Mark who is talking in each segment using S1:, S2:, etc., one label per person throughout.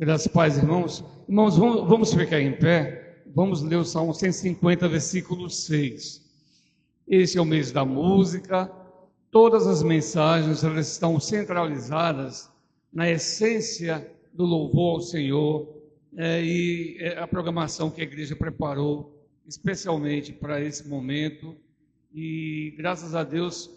S1: Graças a paz, irmãos. Irmãos, vamos ficar em pé. Vamos ler o Salmo 150, versículo 6. Esse é o mês da música. Todas as mensagens elas estão centralizadas na essência do louvor ao Senhor, a programação que a igreja preparou especialmente para esse momento. E graças a Deus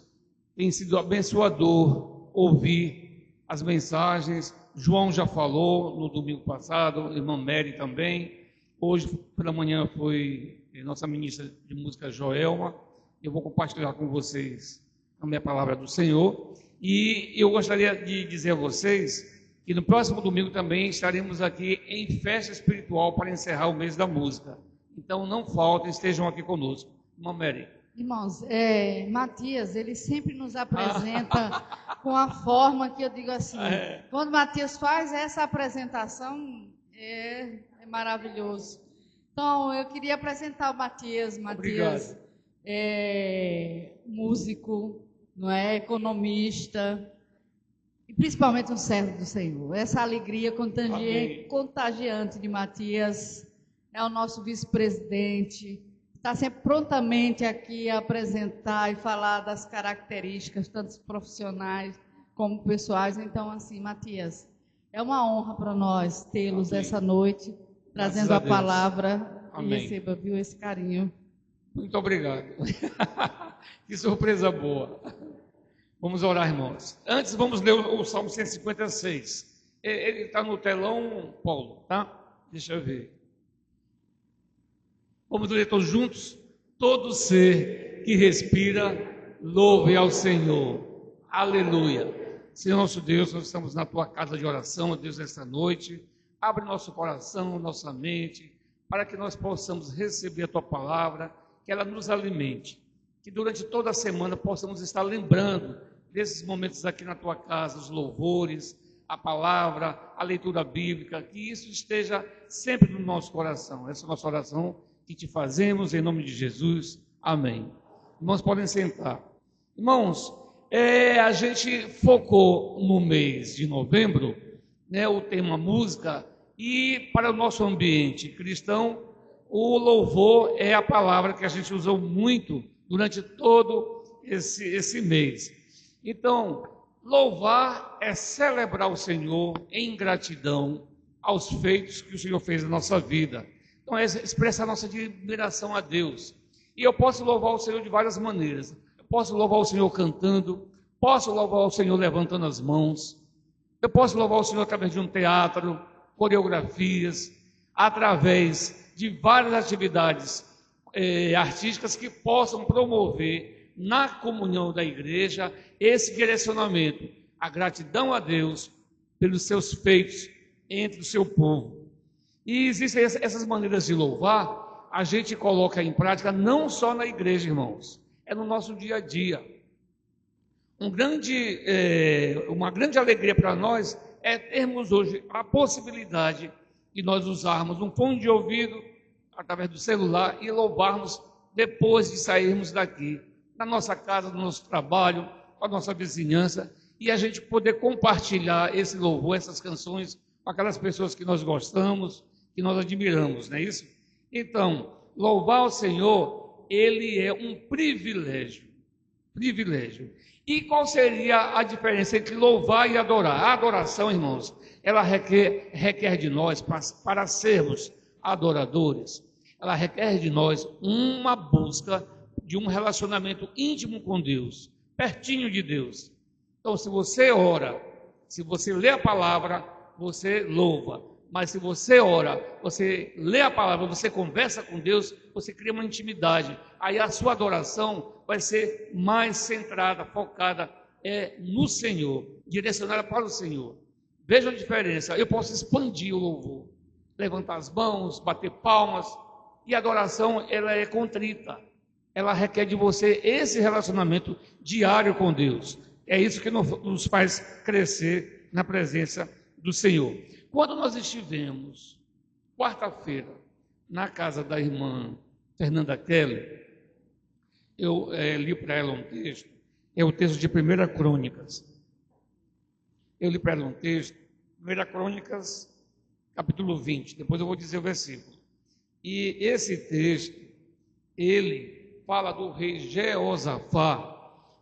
S1: tem sido abençoador ouvir as mensagens. João já falou no domingo passado, a irmã Mary também. Hoje pela manhã foi nossa ministra de música Joelma. Eu vou compartilhar com vocês também a palavra do Senhor. E eu gostaria de dizer a vocês que no próximo domingo também estaremos aqui em festa espiritual para encerrar o mês da música. Então não faltem, estejam aqui conosco. Irmã Mary.
S2: Irmãos, Matias, ele sempre nos apresenta com a forma que eu digo assim, quando Matias faz essa apresentação, é maravilhoso. Então, eu queria apresentar o Matias. Matias é músico, não é? Economista, e principalmente um servo do Senhor. Essa alegria contagiante de Matias é o nosso vice-presidente. Está sempre prontamente aqui a apresentar e falar das características, tanto profissionais como pessoais. Então, assim, Matias, é uma honra para nós tê-los essa noite, trazendo a palavra.
S1: Amém.
S2: E receba, viu, esse carinho.
S1: Muito obrigado. Que surpresa boa. Vamos orar, irmãos. Antes, vamos ler o Salmo 156. Ele está no telão, Paulo, tá? Deixa eu ver. Vamos ler todos juntos? Todo ser que respira, louve ao Senhor. Aleluia. Senhor nosso Deus, nós estamos na tua casa de oração, ó Deus, esta noite. Abre nosso coração, nossa mente, para que nós possamos receber a tua palavra, que ela nos alimente. Que durante toda a semana possamos estar lembrando desses momentos aqui na tua casa, os louvores, a palavra, a leitura bíblica, que isso esteja sempre no nosso coração. Essa é a nossa oração que te fazemos em nome de Jesus. Amém. Irmãos, podem sentar. Irmãos, a gente focou no mês de novembro, o tema música, e para o nosso ambiente cristão, o louvor é a palavra que a gente usou muito durante todo esse mês. Então, louvar é celebrar o Senhor em gratidão aos feitos que o Senhor fez na nossa vida. Então, expressa a nossa admiração a Deus. E eu posso louvar o Senhor de várias maneiras. Eu posso louvar o Senhor cantando, posso louvar o Senhor levantando as mãos, eu posso louvar o Senhor através de um teatro, coreografias, através de várias atividades artísticas que possam promover na comunhão da igreja esse direcionamento, a gratidão a Deus pelos seus feitos entre o seu povo. E existem essas maneiras de louvar, a gente coloca em prática não só na igreja, irmãos, é no nosso dia a dia. Uma grande alegria para nós é termos hoje a possibilidade de nós usarmos um fone de ouvido através do celular e louvarmos depois de sairmos daqui, na nossa casa, no nosso trabalho, com a nossa vizinhança, e a gente poder compartilhar esse louvor, essas canções com aquelas pessoas que nós gostamos, que nós admiramos, não é isso? Então, louvar o Senhor, ele é um privilégio. E qual seria a diferença entre louvar e adorar? A adoração, irmãos, ela requer de nós, para sermos adoradores, ela requer de nós uma busca de um relacionamento íntimo com Deus, pertinho de Deus. Então, se você ora, se você lê a palavra, você louva. Mas se você ora, você lê a palavra, você conversa com Deus, você cria uma intimidade. Aí a sua adoração vai ser mais centrada, focada no Senhor, direcionada para o Senhor. Veja a diferença. Eu posso expandir o louvor, levantar as mãos, bater palmas, e a adoração ela é contrita. Ela requer de você esse relacionamento diário com Deus. É isso que nos faz crescer na presença do Senhor. Quando nós estivemos, quarta-feira, na casa da irmã Fernanda Keller, eu li para ela um texto, é o texto de 1 Crônicas. Eu li para ela um texto, 1 Crônicas, capítulo 20, depois eu vou dizer o versículo. E esse texto, ele fala do rei Jeosafá,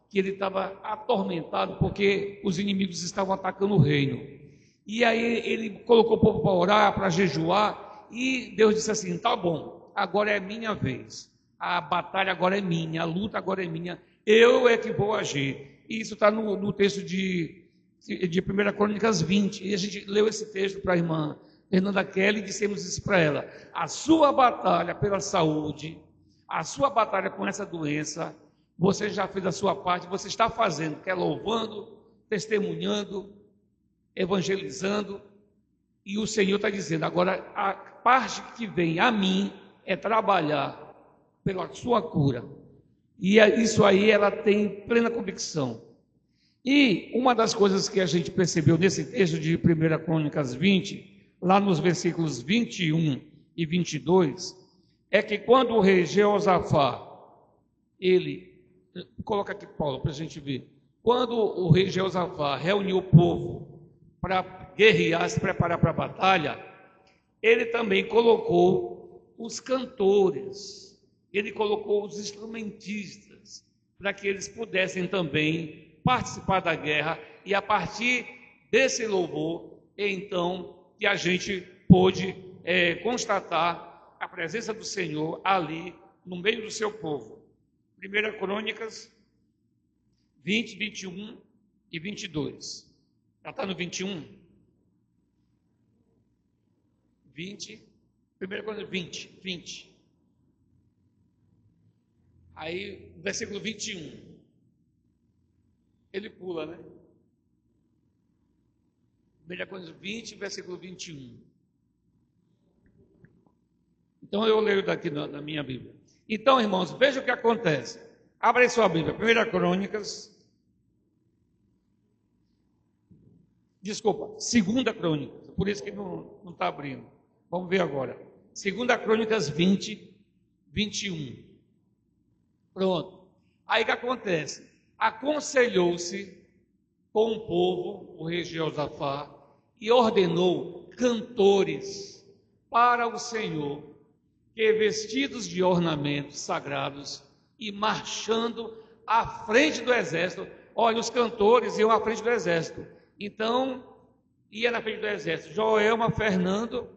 S1: que ele estava atormentado porque os inimigos estavam atacando o reino. E aí ele colocou o povo para orar, para jejuar, e Deus disse assim: tá bom, agora é minha vez, a batalha agora é minha, a luta agora é minha, eu é que vou agir. E isso está no texto de 1 Crônicas 20, e a gente leu esse texto para a irmã Fernanda Kelly e dissemos isso para ela: a sua batalha pela saúde, a sua batalha com essa doença, você já fez a sua parte, você está fazendo, que é louvando, testemunhando, evangelizando, e o Senhor está dizendo: agora a parte que vem a mim é trabalhar pela sua cura. E isso aí ela tem plena convicção. E uma das coisas que a gente percebeu nesse texto de 1 Crônicas 20, lá nos versículos 21 e 22, é que quando o rei Jeosafá, coloca aqui, Paulo, para a gente ver, quando o rei Jeosafá reuniu o povo para guerrear, se preparar para a batalha, ele também colocou os cantores, ele colocou os instrumentistas, para que eles pudessem também participar da guerra, e a partir desse louvor, então, que a gente pôde constatar a presença do Senhor ali, no meio do seu povo. 1 Crônicas 20, 21 e 22. Já está no 21? 20. 1 Crônicas 20. Aí, versículo 21. Ele pula, né? 1 Crônicas 20, versículo 21. Então, eu leio daqui na minha Bíblia. Então, irmãos, veja o que acontece. Abra aí sua Bíblia, 1 Crônicas. Desculpa, 2 Crônicas, por isso que não está abrindo. Vamos ver agora. 2 Crônicas 20, 21. Pronto. Aí o que acontece? Aconselhou-se com o povo, o rei Jeosafá, e ordenou cantores para o Senhor, que vestidos de ornamentos sagrados e marchando à frente do exército. Olha, os cantores iam à frente do exército. Então, ia na frente do exército Joelma, Fernando,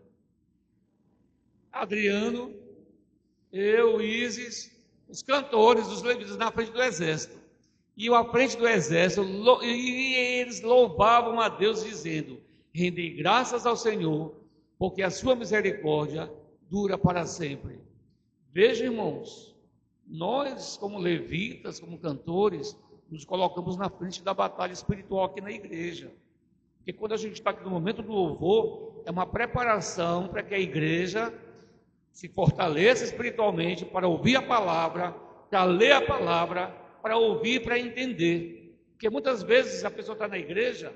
S1: Adriano, eu, Isis, os cantores, os levitas na frente do exército. Iam à frente do exército e eles louvavam a Deus dizendo: rendei graças ao Senhor, porque a sua misericórdia dura para sempre. Veja, irmãos, nós como levitas, como cantores, nos colocamos na frente da batalha espiritual aqui na igreja. Porque quando a gente está aqui no momento do louvor, é uma preparação para que a igreja se fortaleça espiritualmente para ouvir a palavra, para ler a palavra, para ouvir, para entender. Porque muitas vezes a pessoa está na igreja,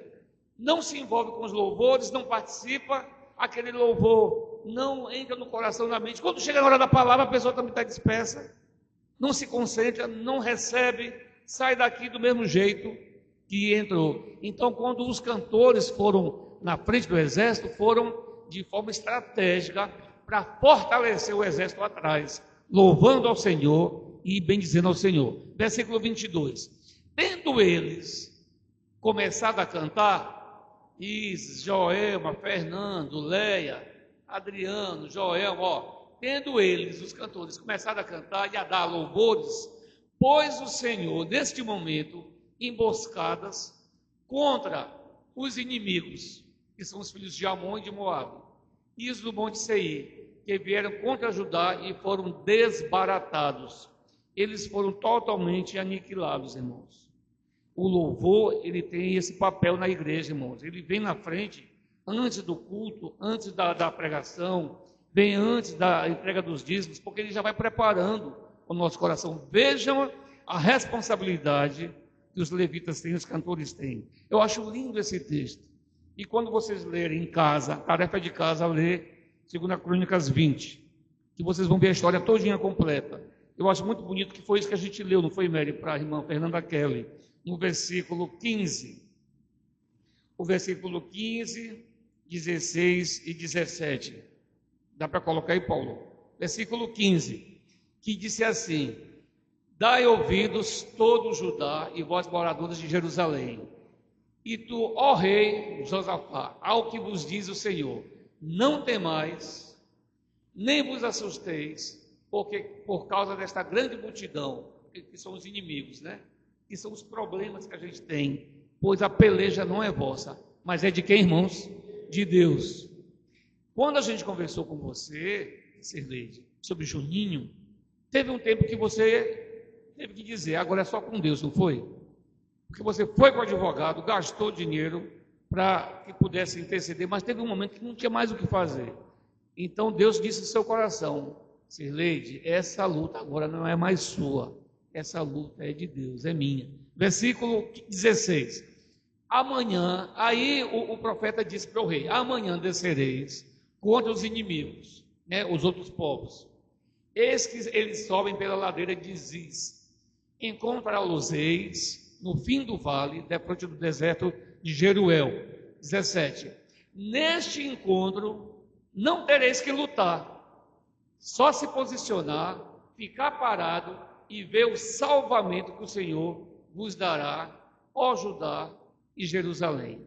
S1: não se envolve com os louvores, não participa, aquele louvor não entra no coração, na mente. Quando chega na hora da palavra, a pessoa também está dispersa, não se concentra, não recebe, sai daqui do mesmo jeito que entrou. Então, quando os cantores foram na frente do exército, foram de forma estratégica para fortalecer o exército atrás, louvando ao Senhor e bendizendo ao Senhor. Versículo 22. Tendo eles começado a cantar, Isis, Joelma, Fernando, Leia, Adriano, Joelma, tendo eles, os cantores, começado a cantar e a dar louvores, pôs o Senhor, neste momento, emboscadas contra os inimigos, que são os filhos de Amon e de Moabe, e os do Monte Seir, que vieram contra Judá e foram desbaratados. Eles foram totalmente aniquilados, irmãos. O louvor, ele tem esse papel na igreja, irmãos. Ele vem na frente, antes do culto, antes da pregação, vem antes da entrega dos dízimos, porque ele já vai preparando o nosso coração. Vejam a responsabilidade que os levitas têm, os cantores têm. Eu acho lindo esse texto. E quando vocês lerem em casa, tarefa de casa, ler 2 Crônicas 20, que vocês vão ver a história todinha completa. Eu acho muito bonito que foi isso que a gente leu, não foi, Mary, para a irmã Fernanda Kelly, no versículo 15. O versículo 15 16 e 17. Dá para colocar aí, Paulo? Versículo 15, que disse assim: dai ouvidos todo Judá e vós moradores de Jerusalém, e tu, ó rei Josafá, ao que vos diz o Senhor, não temais, nem vos assusteis, porque por causa desta grande multidão, que são os inimigos, né? Que são os problemas que a gente tem, pois a peleja não é vossa, mas é de quem, irmãos? De Deus. Quando a gente conversou com você, Sirleide, sobre Juninho, teve um tempo que você teve que dizer, agora é só com Deus, não foi? Porque você foi com o advogado, gastou dinheiro para que pudesse interceder, mas teve um momento que não tinha mais o que fazer. Então Deus disse no seu coração: Sirleide, essa luta agora não é mais sua, essa luta é de Deus, é minha. Versículo 16. Amanhã, aí o profeta disse para o rei: amanhã descereis contra os inimigos, né, os outros povos. Eis que eles sobem pela ladeira de Ziz. Encontrá-los-eis no fim do vale, defronte do deserto de Jeruel. 17. Neste encontro não tereis que lutar, só se posicionar, ficar parado e ver o salvamento que o Senhor vos dará, ó Judá e Jerusalém.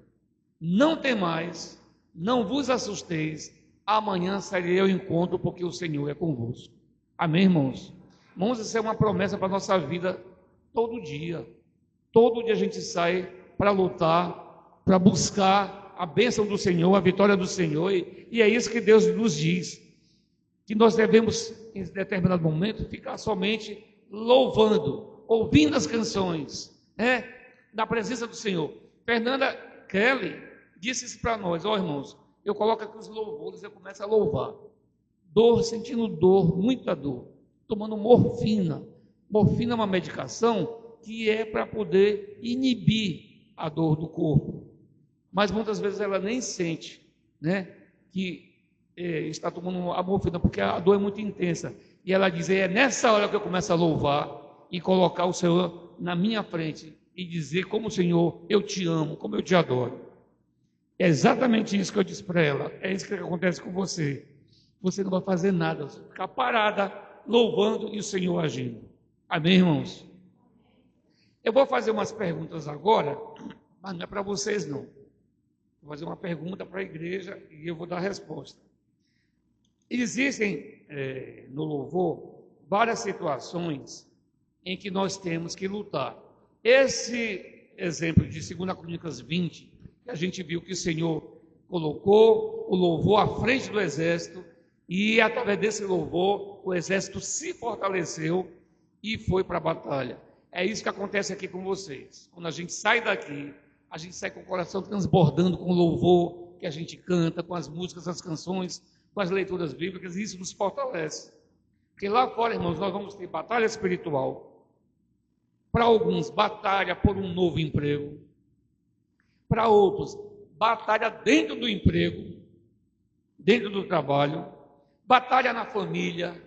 S1: Não temais, não vos assusteis, amanhã sairei ao encontro, porque o Senhor é convosco. Amém, irmãos? Irmãos, isso é uma promessa para a nossa vida todo dia. Todo dia a gente sai para lutar, para buscar a bênção do Senhor, a vitória do Senhor, e é isso que Deus nos diz, que nós devemos, em determinado momento, ficar somente louvando, ouvindo as canções, né, na presença do Senhor. Fernanda Kelly disse isso para nós: ó irmãos, eu coloco aqui os louvores, eu começo a louvar, sentindo dor, muita dor, tomando morfina. Morfina é uma medicação que é para poder inibir a dor do corpo, mas muitas vezes ela nem sente, né, que está tomando a morfina, porque a dor é muito intensa, e ela diz: é nessa hora que eu começo a louvar e colocar o Senhor na minha frente e dizer como: Senhor, eu te amo, como eu te adoro. É exatamente isso que eu disse para ela, é isso que acontece com você. Você não vai fazer nada, você vai ficar parada, louvando e o Senhor agindo. Amém, irmãos? Eu vou fazer umas perguntas agora, mas não é para vocês não. Vou fazer uma pergunta para a igreja e eu vou dar a resposta. Existem no louvor várias situações em que nós temos que lutar. Esse exemplo de 2 Crônicas 20, que a gente viu que o Senhor colocou o louvor à frente do exército, e através desse louvor o exército se fortaleceu e foi para a batalha. É isso que acontece aqui com vocês. Quando a gente sai daqui, a gente sai com o coração transbordando com o louvor que a gente canta, com as músicas, as canções, com as leituras bíblicas, e isso nos fortalece. Porque lá fora, irmãos, nós vamos ter batalha espiritual. Para alguns, batalha por um novo emprego. Para outros, batalha dentro do emprego, dentro do trabalho, batalha na família,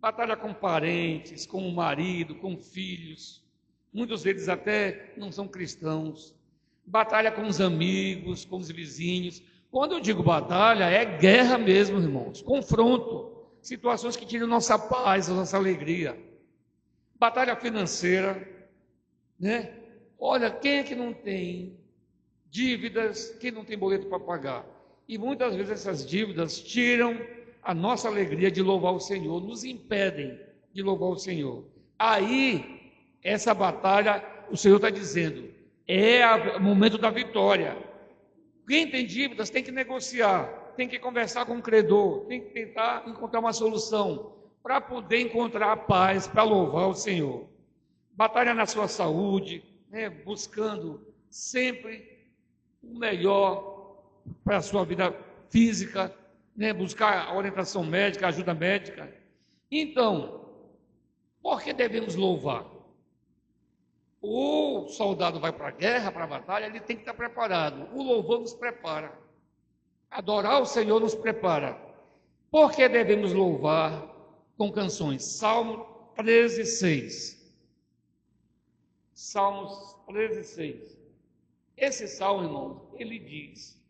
S1: batalha com parentes, com o marido, com filhos. Muitos deles até não são cristãos. Batalha com os amigos, com os vizinhos. Quando eu digo batalha, é guerra mesmo, irmãos. Confronto, situações que tiram nossa paz, a nossa alegria. Batalha financeira, né? Olha, quem é que não tem dívidas, quem não tem boleto para pagar? E muitas vezes essas dívidas tiram a nossa alegria de louvar o Senhor, nos impedem de louvar o Senhor. Aí, essa batalha, o Senhor está dizendo, é o momento da vitória. Quem tem dívidas tem que negociar, tem que conversar com o credor, tem que tentar encontrar uma solução para poder encontrar a paz, para louvar o Senhor. Batalha na sua saúde, né, buscando sempre o melhor para a sua vida física, né, buscar a orientação médica, a ajuda médica. Então, por que devemos louvar? O soldado vai para a guerra, para a batalha, ele tem que estar preparado. O louvor nos prepara. Adorar o Senhor nos prepara. Por que devemos louvar com canções? Salmo 13, 6. Salmos 13, 6. Esse salmo, irmão, ele diz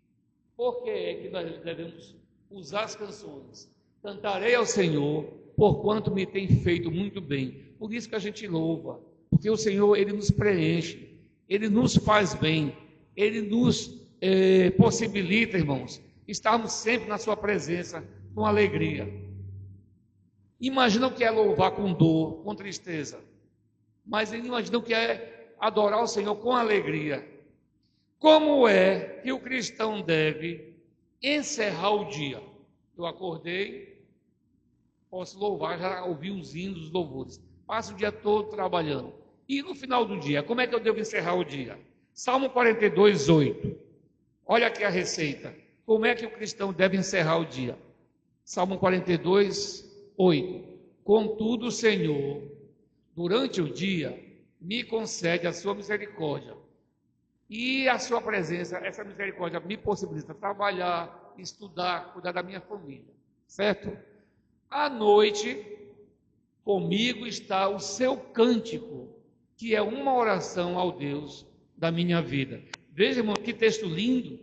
S1: Por que é que nós devemos usar as canções? Cantarei ao Senhor, porquanto me tem feito muito bem. Por isso que a gente louva, porque o Senhor, Ele nos preenche, Ele nos faz bem, Ele nos possibilita, irmãos, estarmos sempre na sua presença, com alegria. Imagina o que é louvar com dor, com tristeza, mas imagina o que é adorar o Senhor com alegria. Como é que o cristão deve encerrar o dia? Eu acordei, posso louvar, já ouvi os hinos, os louvores. Passo o dia todo trabalhando. E no final do dia, como é que eu devo encerrar o dia? Salmo 42, 8. Olha aqui a receita. Como é que o cristão deve encerrar o dia? Salmo 42, 8. Contudo, Senhor, durante o dia, me concede a sua misericórdia. E a sua presença, essa misericórdia me possibilita trabalhar, estudar, cuidar da minha família. Certo? À noite, comigo está o seu cântico, que é uma oração ao Deus da minha vida. Veja, irmão, que texto lindo.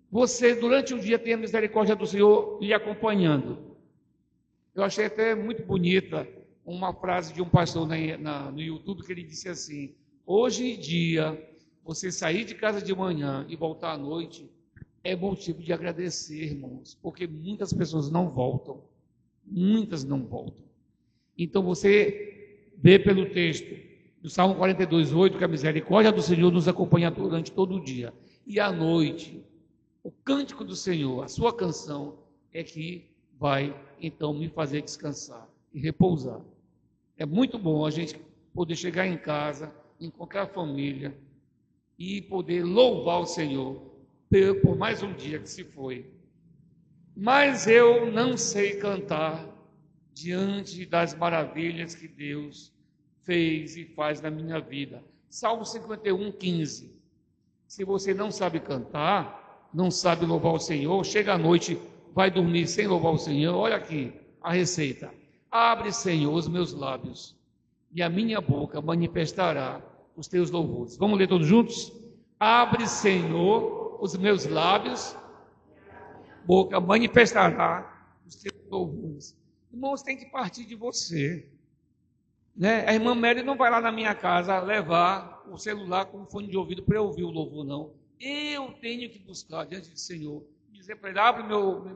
S1: Você, durante o dia, tem a misericórdia do Senhor lhe acompanhando. Eu achei até muito bonita uma frase de um pastor no YouTube, que ele disse assim: hoje em dia, você sair de casa de manhã e voltar à noite é motivo de agradecer, irmãos, porque muitas pessoas não voltam. Muitas não voltam. Então você vê pelo texto do Salmo 42, 8, que a misericórdia do Senhor nos acompanha durante todo o dia. E à noite, o cântico do Senhor, a sua canção, é que vai então me fazer descansar e repousar. É muito bom a gente poder chegar em casa, encontrar a família e poder louvar o Senhor por mais um dia que se foi. Mas eu não sei cantar diante das maravilhas que Deus fez e faz na minha vida. Salmo 51, 15. Se você não sabe cantar, não sabe louvar o Senhor, chega à noite, vai dormir sem louvar o Senhor, olha aqui a receita. Abre, Senhor, os meus lábios, e a minha boca manifestará os teus louvores. Vamos ler todos juntos? Abre, Senhor, os meus lábios, boca manifestará os teus louvores. Irmãos, tem que partir de você. Né? A irmã Mary não vai lá na minha casa levar o celular com o fone de ouvido para eu ouvir o louvor, não. Eu tenho que buscar diante do Senhor, dizer para Ele: abre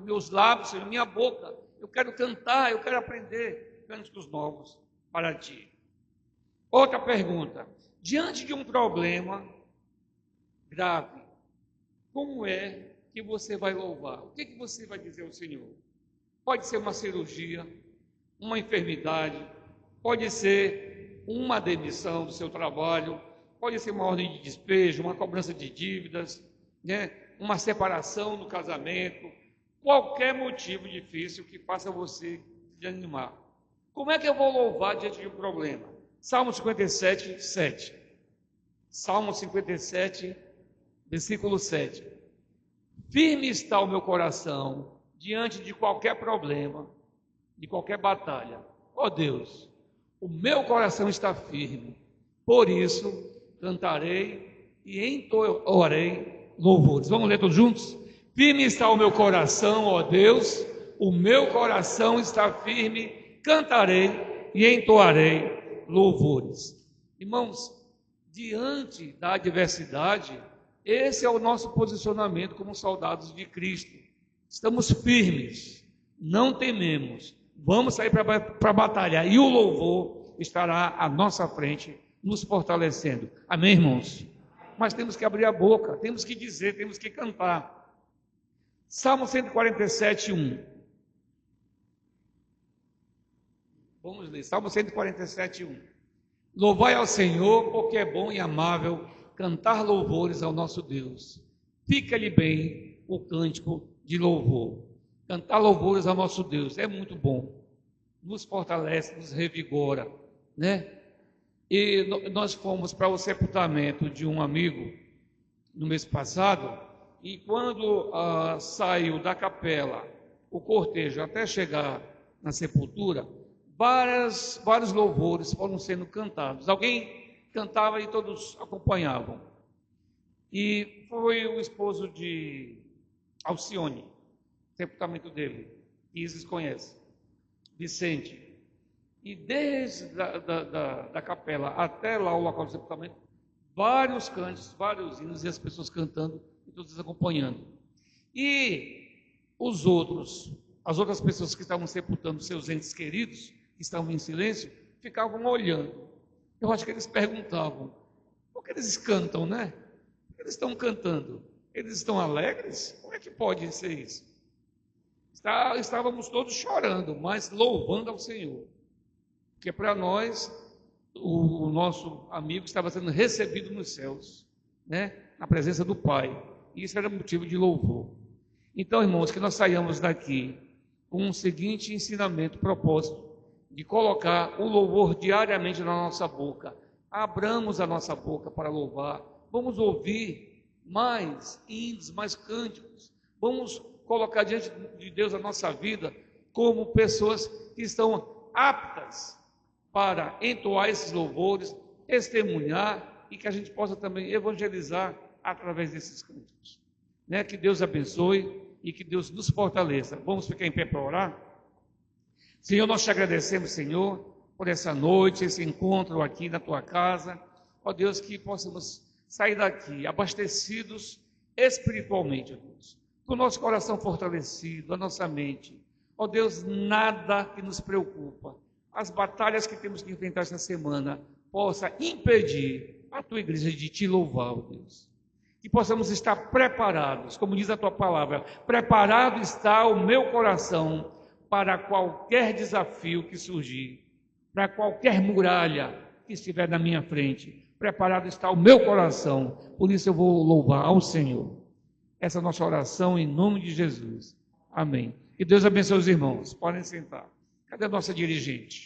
S1: meus lábios, Senhor, minha boca. Eu quero cantar, eu quero aprender cânticos novos para Ti. Outra pergunta: diante de um problema grave, como é que você vai louvar? O que você vai dizer ao Senhor? Pode ser uma cirurgia, uma enfermidade, pode ser uma demissão do seu trabalho, pode ser uma ordem de despejo, uma cobrança de dívidas, né? Uma separação no casamento, qualquer motivo difícil que faça você se animar. Como é que eu vou louvar diante de um problema? Salmo 57, 7. Salmo 57, versículo 7. Firme está o meu coração diante de qualquer problema, de qualquer batalha. Ó Deus, o meu coração está firme, por isso cantarei e entoarei louvores. Vamos ler todos juntos? Firme está o meu coração, ó Deus, o meu coração está firme, cantarei e entoarei louvores. Irmãos, diante da adversidade, esse é o nosso posicionamento como soldados de Cristo. Estamos firmes, não tememos, vamos sair para batalhar e o louvor estará à nossa frente, nos fortalecendo. Amém, irmãos? Mas temos que abrir a boca, temos que dizer, temos que cantar. Salmo 147, 1. Vamos ler, Salmo 147, 1. Louvai ao Senhor, porque é bom e amável cantar louvores ao nosso Deus. Fica-lhe bem o cântico de louvor. Cantar louvores ao nosso Deus é muito bom. Nos fortalece, nos revigora, né? E nós fomos para o sepultamento de um amigo no mês passado, e quando saiu da capela o cortejo até chegar na sepultura, vários louvores foram sendo cantados. Alguém cantava e todos acompanhavam. E foi o esposo de Alcione, sepultamento dele, Isis conhece, Vicente, e desde da capela até lá o local do sepultamento, vários cânticos, vários hinos e as pessoas cantando e todos acompanhando. E as outras pessoas que estavam sepultando seus entes queridos, que estavam em silêncio, ficavam olhando. Eu acho que eles perguntavam, por que eles cantam, né? Por que eles estão cantando? Eles estão alegres? Como é que pode ser isso? Estávamos todos chorando, mas louvando ao Senhor. Porque para nós, o nosso amigo estava sendo recebido nos céus, né? Na presença do Pai. E isso era motivo de louvor. Então, irmãos, que nós saiamos daqui com um seguinte ensinamento, propósito, de colocar o louvor diariamente na nossa boca. Abramos a nossa boca para louvar. Vamos ouvir mais hinos, mais cânticos. Vamos colocar diante de Deus a nossa vida como pessoas que estão aptas para entoar esses louvores, testemunhar e que a gente possa também evangelizar através desses cânticos. Né? Que Deus abençoe e que Deus nos fortaleça. Vamos ficar em pé para orar? Senhor, nós te agradecemos, Senhor, por essa noite, esse encontro aqui na tua casa. Ó Deus, que possamos sair daqui abastecidos espiritualmente, ó Deus, com o nosso coração fortalecido, a nossa mente. Ó Deus, nada que nos preocupa, as batalhas que temos que enfrentar esta semana, possa impedir a tua igreja de te louvar, ó Deus. Que possamos estar preparados, como diz a tua palavra, preparado está o meu coração para qualquer desafio que surgir, para qualquer muralha que estiver na minha frente. Preparado está o meu coração, por isso eu vou louvar ao Senhor. Essa é a nossa oração em nome de Jesus. Amém. Que Deus abençoe os irmãos. Podem sentar. Cadê a nossa dirigente?